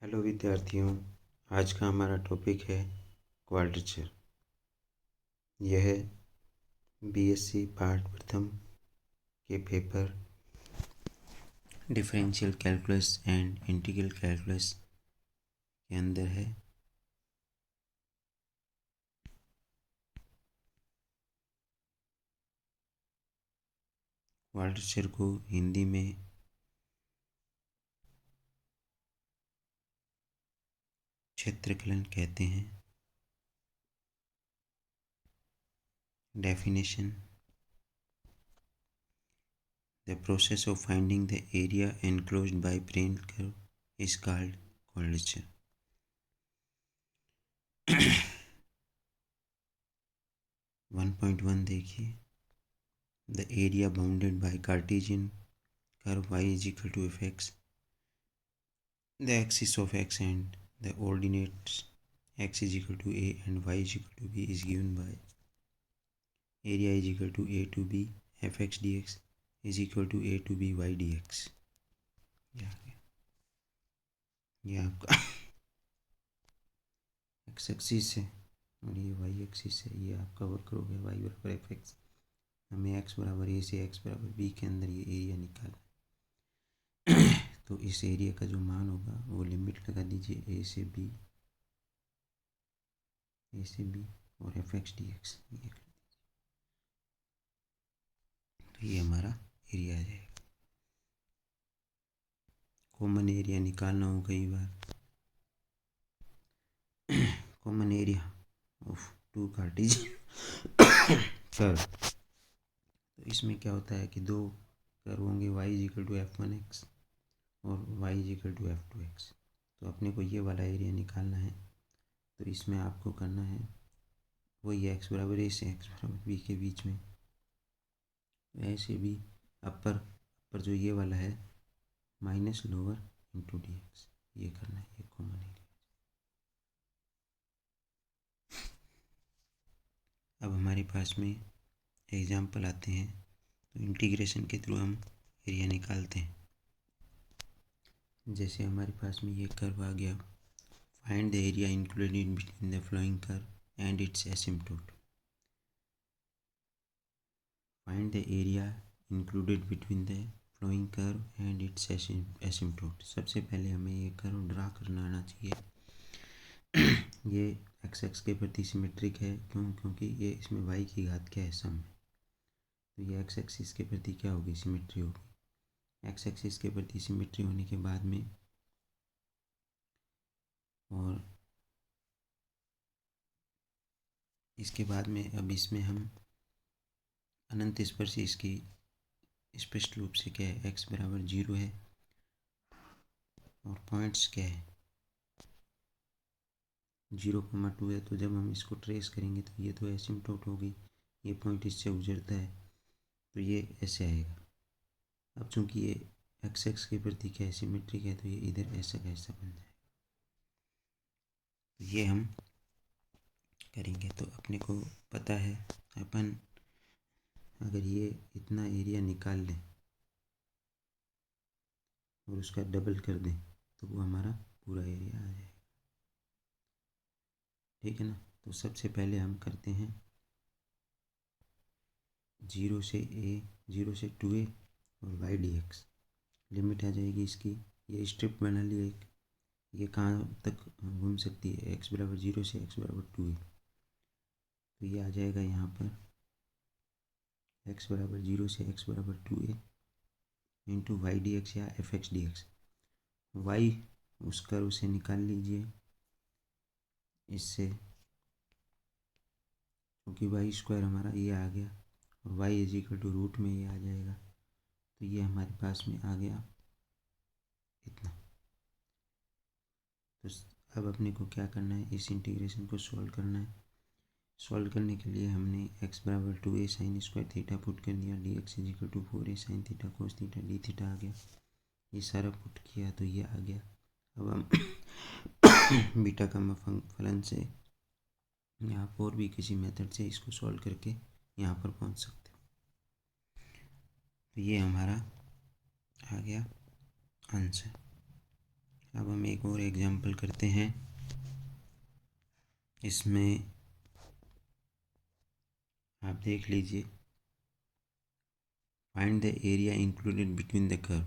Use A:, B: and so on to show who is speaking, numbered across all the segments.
A: Hello विद्यार्थियों, आज का हमारा टॉपिक है क्वाड्रेचर। यह बीएससी पार्ट प्रथम के paper differential calculus and integral calculus के अंदर है। क्वाड्रेचर को हिंदी में क्षेत्रफलन कहते हैं। Definition: The process of finding the area enclosed by plane curve is called quadrature. 1.1 देखिए। The area bounded by Cartesian curve y is equal to fx, the axis of x and the ordinates x is equal to a and y is equal to b is given by area is equal to a to b fx dx is equal to a to b y dx। ये आपका x axis है और ये Y axis है। ये आपका वक्र हो गया वाई बराबर एफ एक्स। हमें एक्स बराबर ए से एक्स बराबर बी के अंदर ये एरिया निकालना है। तो इस एरिया का जो मान होगा वो लिमिट लगा दीजिए ए से बी और एफ एक्स डी एक्स। तो ये हमारा एरिया आ जाएगा। कॉमन एरिया निकालना हो कई बार। Common area of two cartesian curve. तो इसमें क्या होता है कि दो कर्व होंगे, y is equal to f one x और y is equal to f two x. तो अपने को ये वाला एरिया निकालना है। तो इसमें आपको करना है वही एक्स बराबर ए से एक्स बराबर बी के बीच में ऐसे भी अपर जो ये वाला है minus lower into D x, ये करना है। ये कॉमन एरिया। अब हमारे पास में एग्जाम्पल आते हैं तो इंटीग्रेशन के थ्रू हम एरिया निकालते हैं। जैसे हमारे पास में ये कर्व आ गया, find the area included between the flowing curve and its asymptote. Find the area included between the flowing curve and its asymptote. सबसे पहले हमें ये कर्व ड्रा करना आना चाहिए। ये एक्स एक्स के प्रति सिमेट्रिक है। क्योंकि ये इसमें वाई की घात क्या है, सम है। तो ये एक्स एक्सिस के प्रति क्या होगी, सिमेट्री होगी। एक्स एक्सिस के प्रति सिमेट्री होने के बाद में और इसके बाद में अब इसमें हम अनंत स्पर्शी इसकी स्पष्ट रूप से क्या है, एक्स बराबर 0 है और पॉइंट्स क्या है 0,2 है। तो जब हम इसको ट्रेस करेंगे तो ये तो एसिम्पटोट होगी, ये पॉइंट इससे गुजरता है तो ये ऐसे आएगा। अब चूंकि ये एक्स एक्स के प्रति क्या है, सिमेट्रिक है, तो ये इधर ऐसा का ऐसा बन जाएगा। तो ये हम करेंगे तो अपने को पता है, अपन अगर ये इतना एरिया निकाल लें और उसका डबल कर दें तो वो हमारा पूरा एरिया आ जाएगा। ठीक है ना। तो सबसे पहले हम करते हैं 0 से 2a और वाई डी एक्स। लिमिट आ जाएगी इसकी। ये स्ट्रिप बना ली एक, ये कहाँ तक घूम सकती है, एक्स बराबर 0 से एक्स बराबर 2a। तो ये आ जाएगा यहाँ पर एक्स बराबर 0 से एक्स बराबर 2a into y d x या f x d x. Y उस कर्व से निकाल लीजिए इससे, क्योंकि वाई स्क्वायर हमारा ये आ गया और y is equal to root में ये आ जाएगा। तो ये हमारे पास में आ गया इतना। तो अब अपने को क्या करना है, इस इंटीग्रेशन को सॉल्व करना है। सॉल्व करने के लिए हमने x बराबर 2a sine square theta put कर दिया, d x is equal to 4a sine theta cos theta d theta आ गया। ये सारा पुट किया तो ये आ गया। अब हम बीटा का फलन से यहाँ पर और भी किसी मेथड से इसको सॉल्व करके यहाँ पर पहुँच सकते हो। तो ये हमारा आ गया आंसर। अब हम एक और एग्जांपल करते हैं। इसमें आप देख लीजिए, find the area included between the curve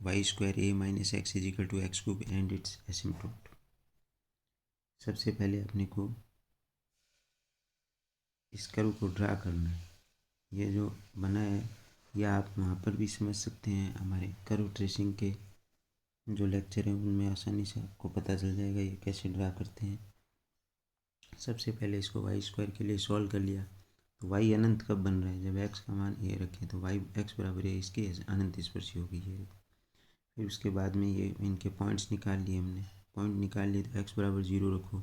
A: y square a minus x is equal to x cube and its asymptote. सबसे पहले अपने को इस कर्व को ड्रा करना है। ये जो बना है या आप वहाँ पर भी समझ सकते हैं, हमारे कर्व ट्रेसिंग के जो लेक्चर हैं उनमें आसानी से आपको पता चल जाएगा ये कैसे ड्रा करते हैं। सबसे पहले इसको वाई स्क्वायर के लिए सॉल्व कर लिया, तो वाई अनंत कब बन रहा है, जब एक्स का मान ये रखें तो वाई एक्स बराबर है इसके अनंत स्पर्शी होगी ये। फिर उसके बाद में ये इनके पॉइंट्स निकाल लिए हमने, पॉइंट निकाल लिए तो एक्स बराबर 0 रखो,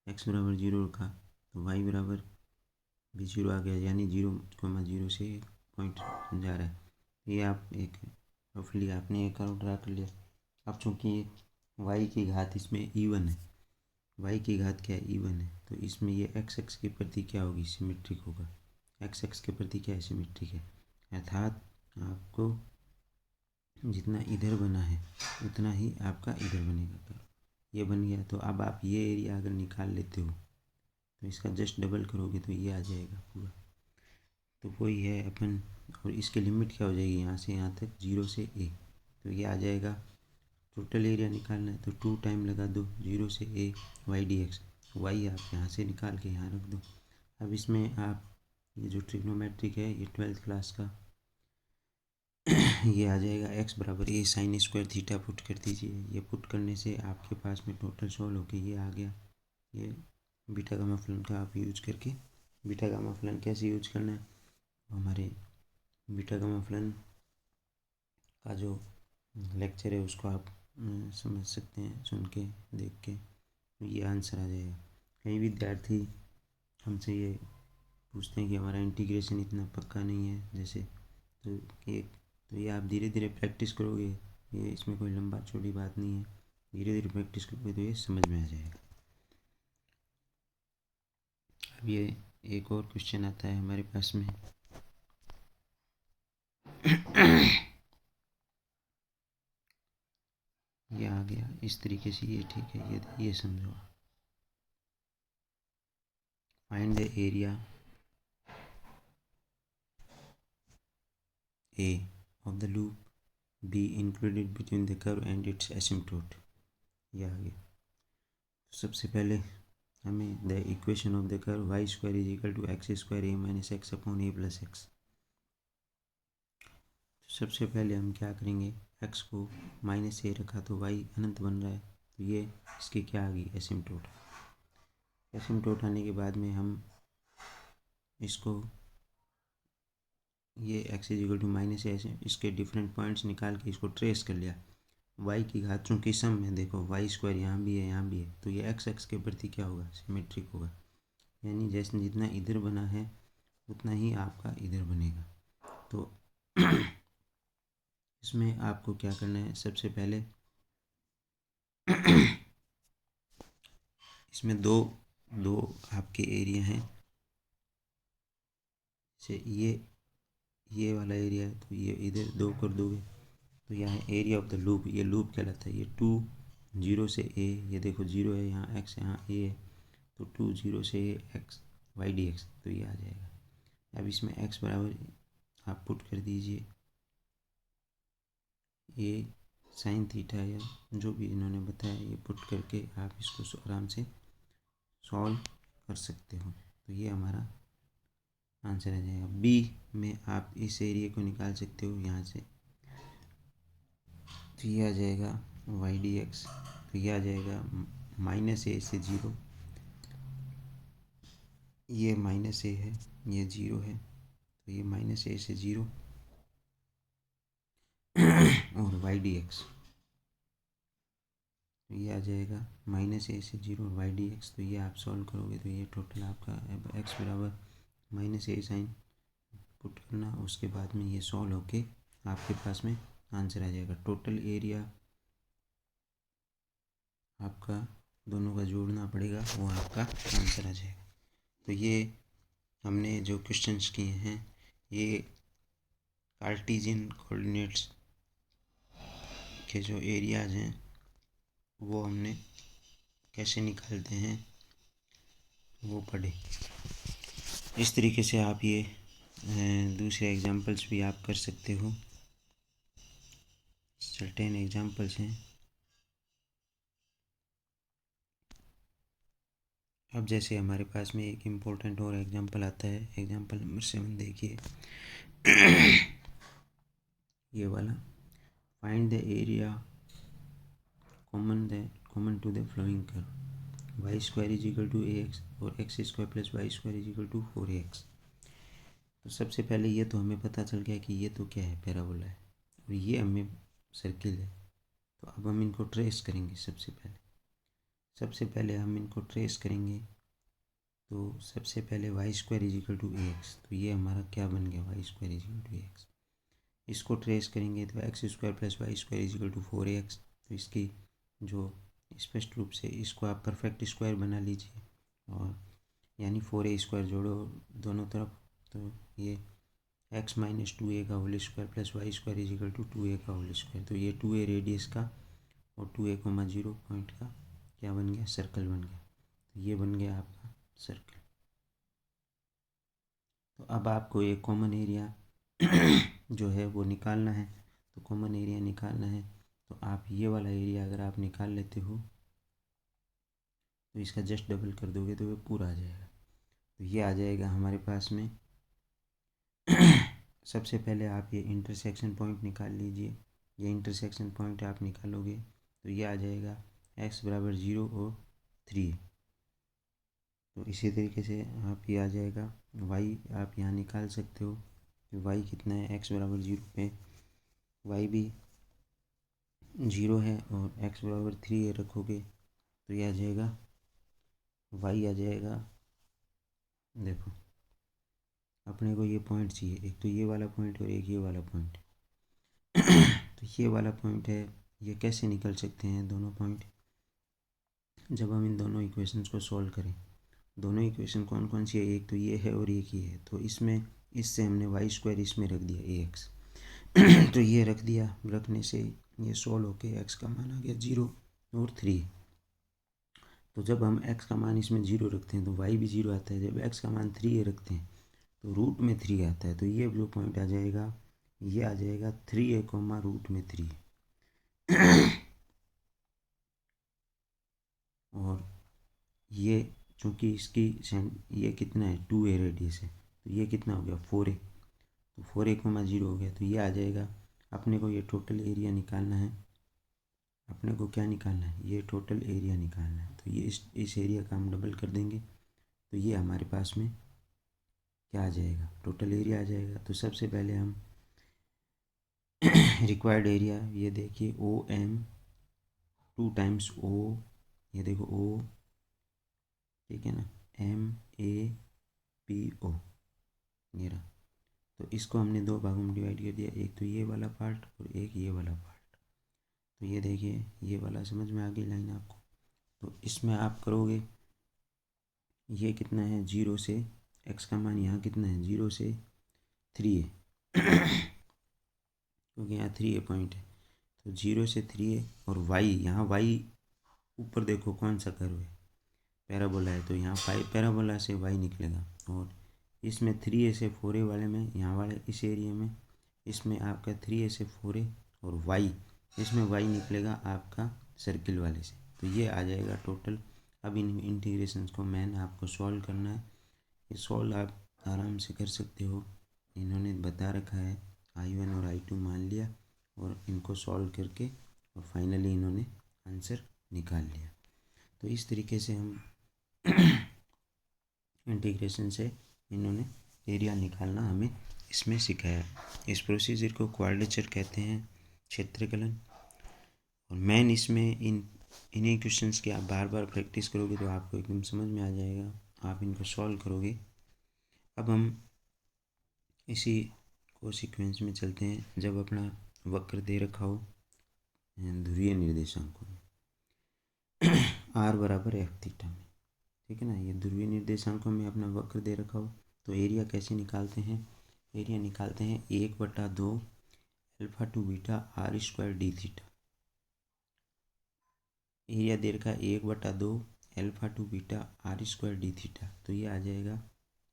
A: एक्स बराबर 0 रखा तो वाई बराबर भी 0 आ गया, यानी 0,0 से पॉइंट जा रहा है। ये आप एक रफली आपने एक कर्व ड्रा कर लिया। अब चूँकि वाई की घात इसमें इवन है, वाई की घात क्या है, इवन है, तो इसमें ये एक्स एक्स के प्रति क्या होगी, सिमेट्रिक होगा। एक्स एक्स के प्रति क्या है, सिमेट्रिक है, अर्थात आपको जितना इधर बना है उतना ही आपका इधर बनेगा कर्व। ये बन गया, तो अब आप ये एरिया अगर निकाल लेते हो तो इसका जस्ट डबल करोगे तो ये आ जाएगा पूरा। तो वही है अपन, और इसकी लिमिट क्या हो जाएगी, यहाँ से यहाँ तक 0 से a, तो ये आ जाएगा। टोटल एरिया निकालना है तो 2 टाइम लगा दो 0 से a y d x, y आप यहाँ से निकाल के यहाँ रख दो। अब इसमें आप ये जो ट्रिग्नोमेट्रिक है ये 12th क्लास का ये आ जाएगा एक्स बराबर ए साइन स्क्वायर थीटा पुट कर दीजिए। ये पुट करने से आपके पास में टोटल सॉल्व होके ये आ गया। ये बीटा गामा फलन का आप यूज करके, बीटा गामा फलन कैसे यूज करना है, हमारे बीटा गामा फलन का जो लेक्चर है उसको आप समझ सकते हैं, सुन के देख के, तो ये आंसर आ जाएगा। कई विद्यार्थी हमसे ये पूछते हैं कि हमारा इंटीग्रेशन इतना पक्का नहीं है जैसे, तो ये आप धीरे धीरे प्रैक्टिस करोगे, ये इसमें कोई लंबा छोटी बात नहीं है, धीरे धीरे प्रैक्टिस करोगे तो ये समझ में आ जाएगा। अब ये एक और क्वेश्चन आता है हमारे पास में ये आ गया इस तरीके से, ये ठीक है, ये समझो। Find the area A of the loop B included between the curve and its asymptote। ये आ गया। तो सबसे पहले हमें the equation of the curve y square is equal to x square a minus x upon a plus x. सबसे पहले हम क्या करेंगे, एक्स को माइनस ए रखा तो वाई अनंत बन रहा है, तो ये इसकी क्या आ गई, एसिम्टोट। एसिम्टोट आने के बाद में हम इसको ये x is equal to minus a, इसके डिफरेंट पॉइंट्स निकाल के इसको ट्रेस कर लिया। वाई की घात चूँकि सम में देखो वाई स्क्वायर यहाँ भी है यहाँ भी है, तो ये एक्स एक्स के प्रति क्या होगा, सिमेट्रिक होगा, यानी जैसे जितना इधर बना है उतना ही आपका इधर बनेगा। तो इसमें आपको क्या करना है, सबसे पहले इसमें दो दो आपके एरिया हैं, जैसे ये वाला एरिया है तो ये इधर 2 कर दोगे तो यहाँ एरिया ऑफ द लूप, ये लूप कहलाता है। ये 2 0 से a, ये देखो 0 है यहाँ, x यहाँ a है, तो 2 0 से a x y d x, तो ये आ जाएगा। अब इसमें x बराबर आप पुट कर दीजिए, ये साइन थीटा या जो भी इन्होंने बताया ये पुट करके आप इसको आराम से सॉल्व कर सकते हो, तो ये हमारा आंसर आ जाएगा। बी में आप इस एरिया को निकाल सकते हो यहाँ से, तो ये आ जाएगा वाई डी एक्स, तो ये आ जाएगा माइनस ए से 0, ये माइनस ए है, ये 0 है, तो ये माइनस ए से 0 और वाई डी एक्स, तो ये आ जाएगा माइनस ए से 0 और वाई डी एक्स। तो ये आप सॉल्व करोगे तो ये टोटल आपका एक्स बराबर माइनस ए साइन पुट करना, उसके बाद में ये सॉल्व होके आपके पास में आंसर आ जाएगा। टोटल एरिया आपका दोनों का जोड़ना पड़ेगा, वो आपका आंसर आ जाएगा। तो ये हमने जो क्वेश्चंस किए हैं ये कार्टेशियन कोऑर्डिनेट्स के जो एरियाज हैं वो हमने कैसे निकालते हैं वो पढ़े। इस तरीके से आप ये दूसरे एग्जांपल्स भी आप कर सकते हो। सर्टेन एग्जांपल्स हैं। अब जैसे हमारे पास में एक इम्पोर्टेंट और एग्जांपल आता है, एग्जांपल नंबर 7 देखिए। ये वाला, find the area common to the flowing curve y square is equal to a x और x square plus y square is equal to 4x। तो सबसे पहले ये तो हमें पता चल गया कि ये तो क्या है, पैराबोला है, और ये हमें सर्किल है। तो अब हम इनको ट्रेस करेंगे। सबसे पहले हम इनको ट्रेस करेंगे। तो सबसे पहले y square is equal to a x, तो ये हमारा क्या बन गया, y square is equal to a x. इसको ट्रेस करेंगे तो x square plus y square is equal to 4x। तो इसकी जो स्पष्ट रूप से इसको आप परफेक्ट स्क्वायर बना लीजिए, और यानी 4a स्क्वायर जोड़ो दोनों तरफ, तो ये x माइनस 2a का whole square plus y square is equal to 2a का होल स्क्वायर। तो ये 2a रेडियस का और 2a,0 पॉइंट का क्या बन गया, सर्कल बन गया। तो ये बन गया आपका सर्कल। तो अब आपको एक कॉमन एरिया जो है वो निकालना है। तो कॉमन एरिया निकालना है तो आप ये वाला एरिया अगर आप निकाल लेते हो तो इसका जस्ट डबल कर दोगे तो ये पूरा आ जाएगा। तो ये आ जाएगा हमारे पास में। सबसे पहले आप ये इंटरसेक्शन पॉइंट निकाल लीजिए। ये इंटरसेक्शन पॉइंट आप निकालोगे तो ये आ जाएगा x बराबर 0 और 3। तो इसी तरीके से आप ये आ जाएगा y, आप यहाँ निकाल सकते हो कि y कितना है, x बराबर 0 पे y भी 0 है और x बराबर 3 रखोगे तो ये आ जाएगा y आ जाएगा। देखो अपने को ये पॉइंट चाहिए, एक तो ये वाला पॉइंट और एक ये वाला पॉइंट। तो ये वाला पॉइंट है, ये कैसे निकल सकते हैं दोनों पॉइंट, जब हम इन दोनों इक्वेशंस को सॉल्व करें। दोनों इक्वेशन कौन कौन सी है, एक तो ये है और एक ये है। तो इसमें इससे हमने वाई स्क्वायर इसमें रख दिया ए एक्स। तो ये रख दिया, रखने से ये सॉल्व होके एक्स का मान आ गया 0 और 3। तो जब हम एक्स का मान इसमें 0 रखते हैं तो वाई भी 0 आता है। जब एक्स का मान 3 रखते हैं तो रूट में 3 आता है। तो ये जो पॉइंट आ जाएगा, ये आ जाएगा 3a कोमा रूट में 3। और ये चूँकि इसकी ये कितना है, 2a रेडियस है, तो ये कितना हो गया 4a। तो 4a,0 हो गया। तो ये आ जाएगा। अपने को ये टोटल एरिया निकालना है। अपने को क्या निकालना है, ये टोटल एरिया निकालना है। तो ये इस एरिया का हम डबल कर देंगे तो ये हमारे पास में क्या आ जाएगा, टोटल एरिया आ जाएगा। तो सबसे पहले हम रिक्वायर्ड एरिया, ये देखिए OM 2 टाइम्स O, ये देखो O, ठीक है ना, MAPO, ये रहा। तो इसको हमने दो भागों में डिवाइड कर दिया, एक तो ये वाला पार्ट और एक ये वाला पार्ट। तो ये देखिए ये वाला समझ में आ गई लाइन आपको। तो इसमें आप करोगे, ये कितना है 0 से, x का मान यहाँ कितना है 0 से 3 है, क्योंकि यहाँ 3 पॉइंट है। तो 0 से 3 है और y, यहाँ y ऊपर देखो कौन सा कर्व है, पैराबोला है। तो यहाँ पैराबोला से y निकलेगा। और इसमें 3a से 4a वाले में, यहाँ वाले इस एरिया में, इसमें आपका 3a से 4a और y, इसमें y निकलेगा आपका सर्किल वाले से। तो ये आ जाएगा टोटल। अब इन इंटीग्रेशंस को मैंने आपको सॉल्व करना है। ये सॉल्व आप आराम से कर सकते हो, इन्होंने बता रखा है। I1 और I2 मान लिया और इनको सॉल्व करके और फाइनली इन्होंने आंसर निकाल लिया। तो इस तरीके से हम इंटीग्रेशन से इन्होंने एरिया निकालना हमें इसमें सिखाया। इस प्रोसीजर को क्वाड्रेचर कहते हैं, क्षेत्रकलन। और मेन इसमें इन्हीं क्वेश्चंस की आप बार बार प्रैक्टिस करोगे तो आपको एकदम समझ में आ जाएगा, आप इनको सॉल्व करोगे। अब हम इसी को सीक्वेंस में चलते हैं। जब अपना वक्र दे रखा हो ध्रुवीय निर्देशांकों में r बराबर f थीटा में, ठीक है ना, ये ध्रुवीय निर्देशांकों में अपना वक्र दे रखा हो तो एरिया कैसे निकालते हैं, एरिया निकालते हैं 1/2 alpha to beta r square d theta. Area दे रखा है 1/2 alpha to beta r square d theta. तो ये आ जाएगा,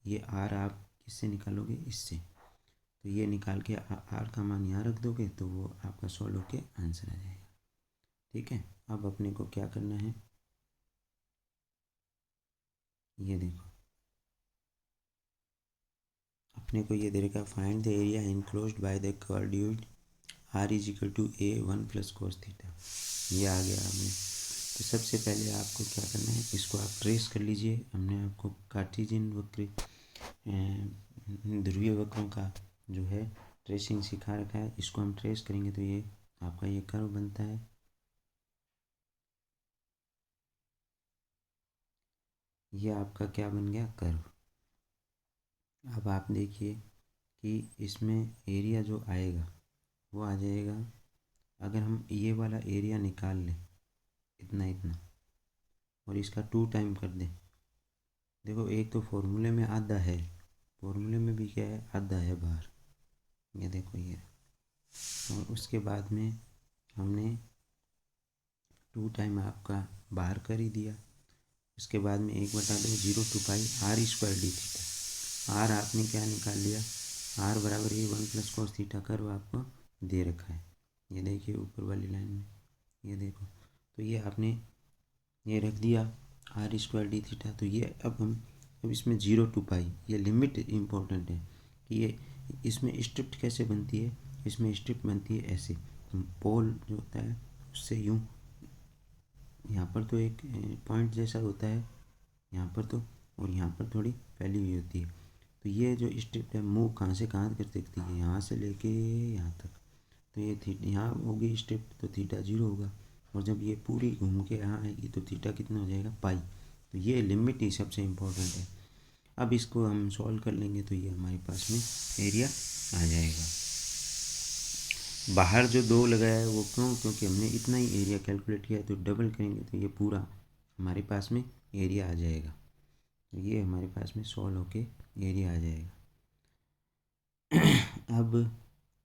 A: ये आर आप किससे निकालोगे, इससे। तो ये निकाल के आर का मान यहाँ रख दोगे तो वो आपका सॉल्व होके आंसर आ जाएगा। ठीक है, अब अपने को क्या करना है, ये देखो अपने को ये दे रखा, find the area enclosed by the quadratic r is equal to a 1 plus cos theta. ये आ गया आपने। तो सबसे पहले आपको क्या करना है, इसको आप ट्रेस कर लीजिए। हमने आपको कार्टेशियन वक्र ध्रुवीय वक्रों का जो है ट्रेसिंग सिखा रखा है। इसको हम ट्रेस करेंगे तो ये आपका ये कर्व बनता है। ये आपका क्या बन गया, कर्व। अब आप देखिए कि इसमें एरिया जो आएगा वो आ जाएगा, अगर हम ये वाला एरिया निकाल लें इतना इतना और इसका 2 टाइम कर दें। देखो एक तो फॉर्मूले में आधा है, फॉर्मूले में भी क्या है, आधा है बाहर, ये देखो ये। और उसके बाद में हमने 2 टाइम आपका बाहर कर ही दिया। उसके बाद में 1/2 0 to π r square d theta. R आपने क्या निकाल लिया, आर बराबर ये 1 प्लस कोस थीटा कर्व आपको दे रखा है। ये देखिए ऊपर वाली लाइन में, ये देखो। तो ये आपने ये रख दिया आर स्क्वायर डी थीटा। तो ये अब इसमें 0 to π, ये लिमिट इम्पोर्टेंट है कि ये इसमें स्ट्रिप्ट कैसे बनती है। इसमें स्ट्रिप्ट बनती है ऐसे, पोल जो होता है उससे यूँ, यहाँ पर तो एक पॉइंट जैसा होता है यहाँ पर तो, और यहाँ पर थोड़ी फैली हुई होती है। तो ये जो स्ट्रिप्ट है मूव कहाँ से कहाँ कर सकती है, यहाँ से लेके यहाँ तक। तो ये थीटा यहाँ होगी स्ट्रिप्ट, तो थीटा 0 होगा। और जब ये पूरी घूम के यहाँ आएगी तो थीटा कितना हो जाएगा, पाई। तो ये लिमिट ही सबसे इम्पोर्टेंट है। अब इसको हम सॉल्व कर लेंगे तो ये हमारे पास में एरिया आ जाएगा। बाहर जो 2 लगाया है वो क्यों, क्योंकि हमने इतना ही एरिया कैलकुलेट किया है। तो डबल करेंगे तो ये पूरा हमारे पास में एरिया आ जाएगा। तो ये हमारे पास में सॉल्व होके एरिया आ जाएगा। अब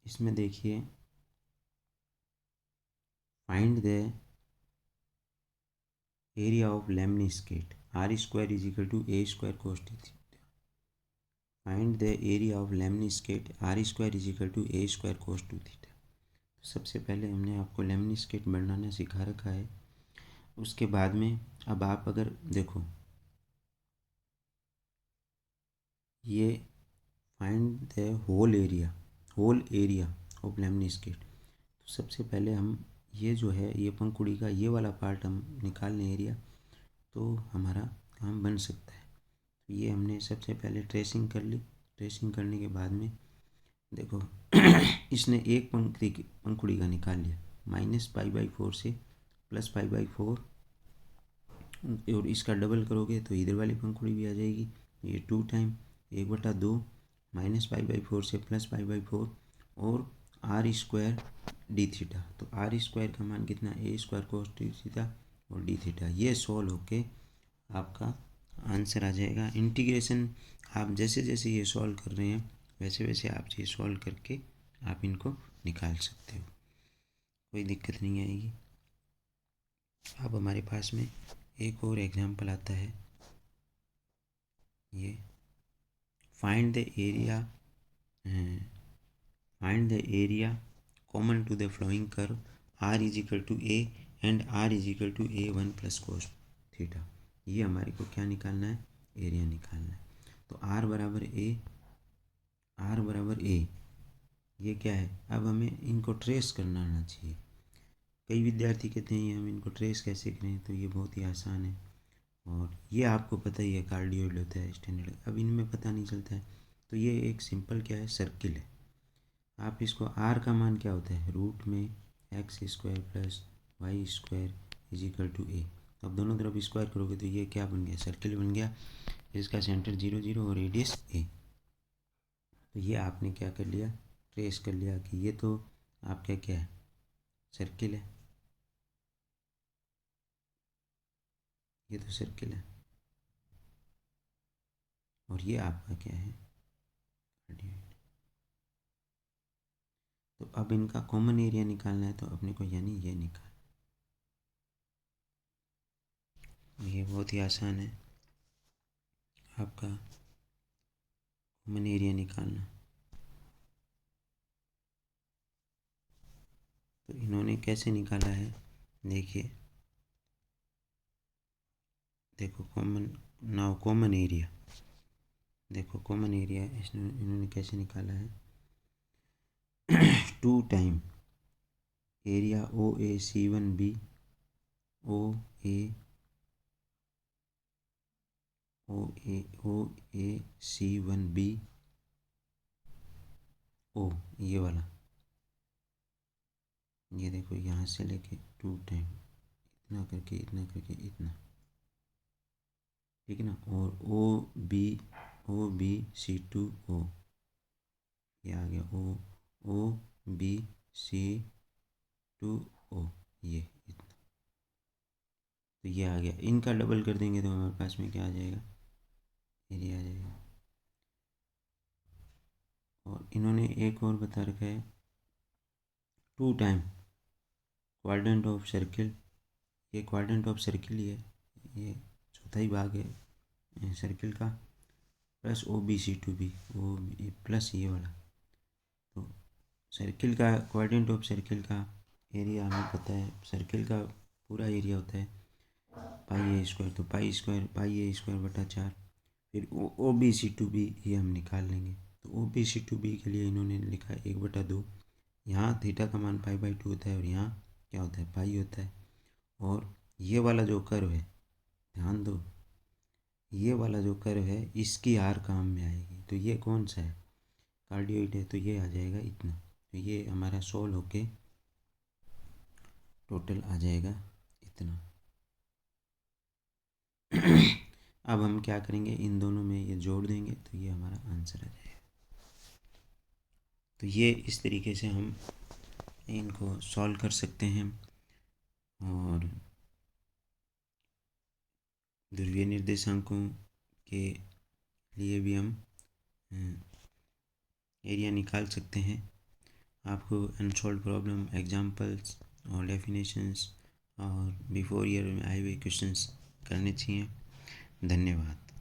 A: इसमें देखिए, find the area of lemniscate r square is equal to a square cos theta. Find the area of lemniscate r square is equal to a square cos 2 theta. सबसे पहले हमने आपको लेमनिस्केट बनाना सिखा रखा है। उसके बाद में अब आप अगर देखो, ये find the whole area of lemniscate. तो सबसे पहले हम ये जो है ये पंखुड़ी का ये वाला पार्ट हम निकाल लें एरिया, तो हमारा काम बन सकता है। तो ये हमने सबसे पहले ट्रेसिंग कर ली। ट्रेसिंग करने के बाद में देखो इसने एक पंखुड़ी का निकाल लिया, -π/4 से +π/4, और इसका डबल करोगे तो इधर वाली पंखुड़ी भी आ जाएगी। ये 2 टाइम 1/2 -π/4 से +π/4 और आर स्क्वायर डी थीटा। तो आर स्क्वायर का मान कितना, ए स्क्वायर कोस थीटा और डी थीटा। ये सॉल्व होके आपका आंसर आ जाएगा। इंटीग्रेशन आप जैसे जैसे ये सॉल्व कर रहे हैं वैसे वैसे आप ये सॉल्व करके आप इनको निकाल सकते हो, कोई दिक्कत नहीं आएगी। अब हमारे पास में एक और एग्जांपल आता है, ये find the area common to the flowing curve r is equal to a and r is equal to a 1 plus cos theta. ये हमारे को क्या निकालना है, एरिया निकालना है। तो आर बराबर ए, ये क्या है। अब हमें इनको ट्रेस करना आना चाहिए। कई विद्यार्थी कहते हैं हम इनको ट्रेस कैसे करें, तो ये बहुत ही आसान है। और ये आपको पता ही है, कार्डियोइड होता है स्टैंडर्ड, अब इनमें पता नहीं चलता है। तो ये एक सिंपल क्या है, सर्किल है। आप इसको आर का मान क्या होता है, रूट में x² + y² is equal to ए। अब दोनों तरफ स्क्वायर करोगे तो ये क्या बन गया, सर्किल बन गया, जिसका सेंटर 0 0 और रेडियस ए। तो ये आपने क्या कर लिया, ट्रेस कर लिया कि ये तो आपका क्या है, सर्किल है। ये तो सर्किल है और ये आपका क्या है, कार्डियोइड। तो अब इनका कॉमन एरिया निकालना है, तो अपने को यानी ये निकाल, ये बहुत ही आसान है आपका कॉमन एरिया निकालना। तो इन्होंने कैसे निकाला है देखिए, देखो कॉमन एरिया, देखो कॉमन एरिया इन्होंने कैसे निकाला है 2 टाइम एरिया OAC1B OAC1B ये वाला, ये देखो यहाँ से लेके 2 टाइम इतना करके इतना करके इतना, ठीक है ना। और OBC2O ये आ गया OBC2O ये इतना, तो ये आ गया। इनका डबल कर देंगे तो हमारे पास में क्या आ जाएगा, एरिया आ जाएगा। और इन्होंने एक और बता रखा है 2 टाइम क्वाड्रेंट ऑफ सर्किल, ये क्वाड्रेंट ऑफ सर्किल ही है, ये चौथाई भाग है सर्किल का, प्लस OBC2B ओ प्लस ये वाला। तो सर्किल का क्वाड्रेंट ऑफ सर्किल का एरिया हमें पता है, सर्किल का पूरा एरिया होता है πa², तो πa² बटा 4, फिर OBC2B ये हम निकाल लेंगे। तो OBC2B के लिए इन्होंने लिखा 1/2, यहाँ थीटा का मान π/2 होता है और यहाँ क्या होता है पाई होता है। और ये वाला जो कर्व है, ध्यान दो, ये वाला जो कर्व है इसकी आर काम में आएगी। तो ये कौन सा है, कार्डियोइड है, तो ये आ जाएगा इतना। तो ये हमारा सोल्व होके टोटल आ जाएगा इतना। अब हम क्या करेंगे, इन दोनों में ये जोड़ देंगे तो ये हमारा आंसर आ जाएगा। तो ये इस तरीके से हम इनको सॉल्व कर सकते हैं। और ध्रुवीय निर्देशांकों के लिए भी हम एरिया निकाल सकते हैं। आपको अनसॉल्व प्रॉब्लम, एग्जांपल्स और डेफिनेशंस और बिफोर ईयर में आए हुए क्वेश्चंस करने चाहिए। धन्यवाद।